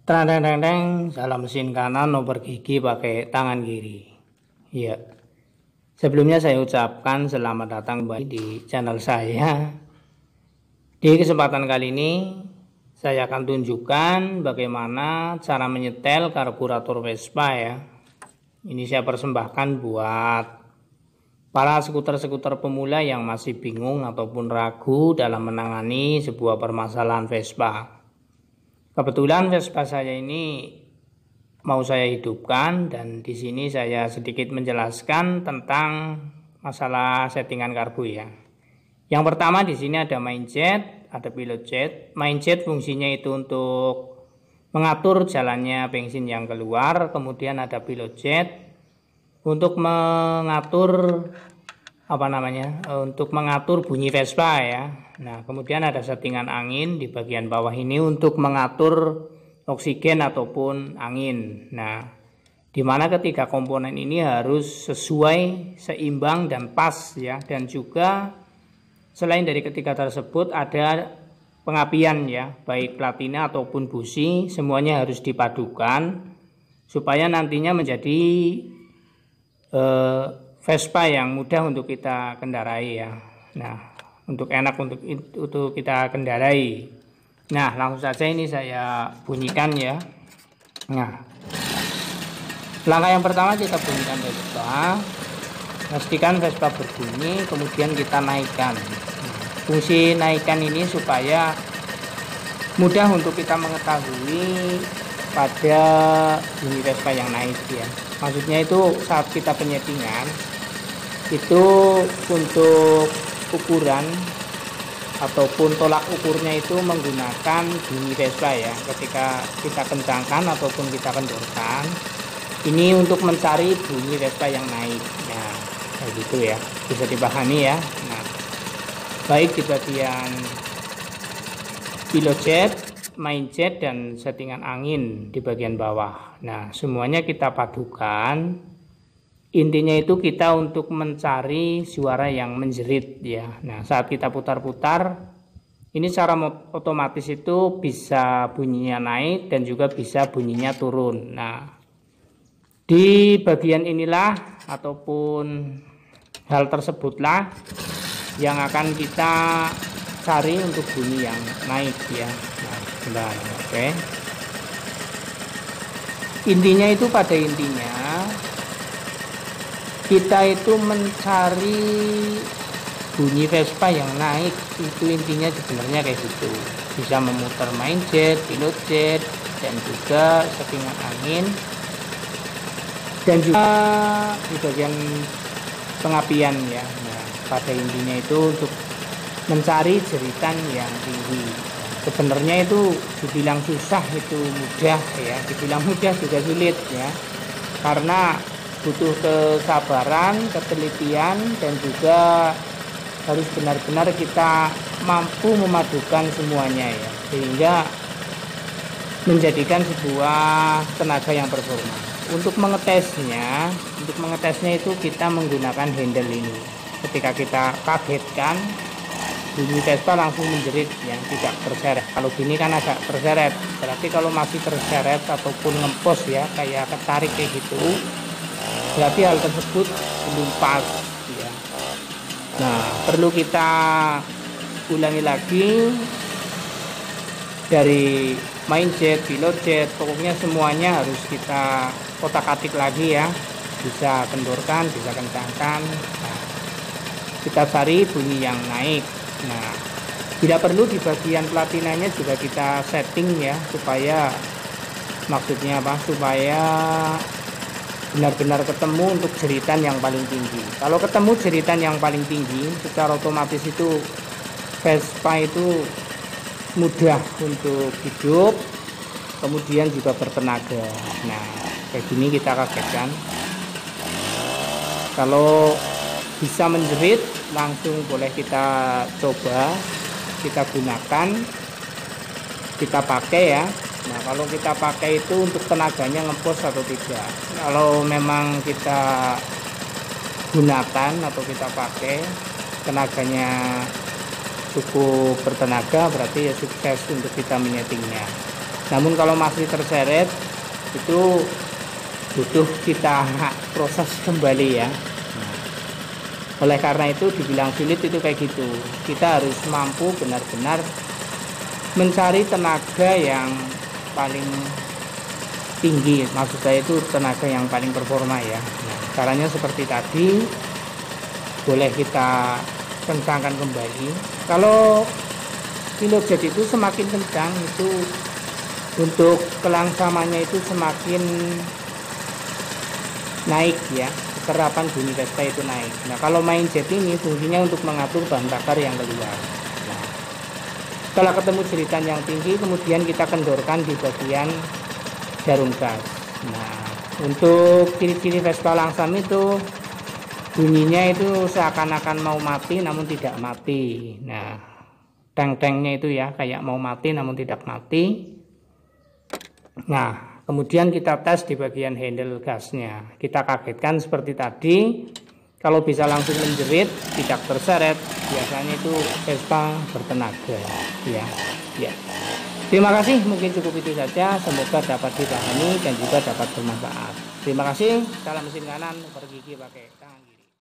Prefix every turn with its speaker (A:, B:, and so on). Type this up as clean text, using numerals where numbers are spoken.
A: Teng, salah mesin kanan nomor gigi pakai tangan kiri. Ya, sebelumnya saya ucapkan selamat datang kembali di channel saya. Di kesempatan kali ini saya akan tunjukkan bagaimana cara menyetel karburator Vespa ya. Ini saya persembahkan buat para skuter-skuter pemula yang masih bingung ataupun ragu dalam menangani sebuah permasalahan Vespa. Kebetulan Vespa saya ini mau saya hidupkan dan di sini saya sedikit menjelaskan tentang masalah settingan karbu ya. Yang pertama di sini ada main jet, ada pilot jet. Main jet fungsinya itu untuk mengatur jalannya bensin yang keluar, kemudian ada pilot jet untuk mengatur untuk mengatur bunyi Vespa ya. Nah, kemudian ada settingan angin di bagian bawah ini untuk mengatur oksigen ataupun angin. Nah, di mana ketiga komponen ini harus sesuai, seimbang dan pas ya. Dan juga selain dari ketiga tersebut ada pengapian ya, baik platina ataupun busi, semuanya harus dipadukan supaya nantinya menjadi Vespa yang mudah untuk kita kendarai ya. Nah, untuk enak untuk kita kendarai. Nah, langsung saja ini saya bunyikan ya. Nah, langkah yang pertama kita bunyikan Vespa. Pastikan Vespa berbunyi, kemudian kita naikkan. Fungsi naikkan ini supaya mudah untuk kita mengetahui pada bunyi Vespa yang naik ya. Maksudnya itu saat kita penyetingan itu untuk ukuran ataupun tolak ukurnya itu menggunakan bunyi Vespa ya. Ketika kita kencangkan ataupun kita kendorkan, ini untuk mencari bunyi Vespa yang naik. Nah, kayak gitu ya, bisa dipahami ya. Nah, baik di bagian pilot jet, main jet, dan settingan angin di bagian bawah. Nah, semuanya kita padukan. Intinya itu kita untuk mencari suara yang menjerit ya. Nah, saat kita putar-putar, ini secara otomatis itu bisa bunyinya naik dan juga bisa bunyinya turun. Nah, di bagian inilah ataupun hal tersebutlah yang akan kita cari untuk bunyi yang naik ya. Nah, sebentar, oke. Intinya itu pada intinya kita itu mencari bunyi Vespa yang naik, itu intinya sebenarnya kayak gitu. Bisa memutar main jet, pilot jet, dan juga settingan angin, dan juga di bagian pengapian ya. Nah, pada intinya itu untuk mencari jeritan yang tinggi. Sebenarnya itu dibilang susah itu mudah ya, dibilang mudah juga sulit ya, karena butuh kesabaran, ketelitian, dan juga harus benar-benar kita mampu memadukan semuanya ya, sehingga menjadikan sebuah tenaga yang performa. Untuk mengetesnya itu kita menggunakan handle ini. Ketika kita kagetkan, bunyi Vespa langsung menjerit ya, tidak terseret. Kalau gini kan agak terseret, berarti kalau masih terseret ataupun ngempos ya, kayak ketarik kayak gitu, berarti hal tersebut belum pas ya. Nah, perlu kita ulangi lagi dari main jet, pilot jet, pokoknya semuanya harus kita otak-atik lagi ya. Bisa kendorkan, bisa kencangkan. Nah, kita cari bunyi yang naik. Nah, tidak perlu di bagian platinanya juga kita setting ya, supaya maksudnya apa? Supaya benar-benar ketemu untuk jeritan yang paling tinggi. Kalau ketemu jeritan yang paling tinggi, secara otomatis itu Vespa itu mudah untuk hidup, kemudian juga bertenaga. Nah, kayak gini kita kagetkan. Kalau bisa menjerit, langsung boleh kita coba, kita gunakan, kita pakai ya. Nah, kalau kita pakai itu untuk tenaganya ngepos atau tidak. Kalau memang kita gunakan atau kita pakai tenaganya cukup bertenaga, berarti ya sukses untuk kita menyetingnya. Namun kalau masih terseret itu butuh kita proses kembali ya. Oleh karena itu dibilang sulit itu kayak gitu. Kita harus mampu benar-benar mencari tenaga yang paling tinggi. Maksud saya itu tenaga yang paling performa ya. Nah, caranya seperti tadi, boleh kita kencangkan kembali. Kalau kilojet itu semakin kencang itu untuk kelangsamannya itu semakin naik ya. Kerapan bunyi Vespa itu naik. Nah, kalau main jet ini fungsinya untuk mengatur bahan bakar yang keluar. Nah, setelah ketemu jeritan yang tinggi, kemudian kita kendorkan di bagian jarum gas. Nah, untuk ciri-ciri Vespa langsam itu bunyinya itu seakan-akan mau mati namun tidak mati. Nah, teng-tengnya itu ya kayak mau mati namun tidak mati. Nah, kemudian kita tes di bagian handle gasnya. Kita kagetkan seperti tadi. Kalau bisa langsung menjerit, tidak terseret, biasanya itu Vespa bertenaga. Ya. Terima kasih, mungkin cukup itu saja. Semoga dapat dipahami dan juga dapat bermanfaat. Terima kasih. Salam mesin kanan, pergigi pakai tangan.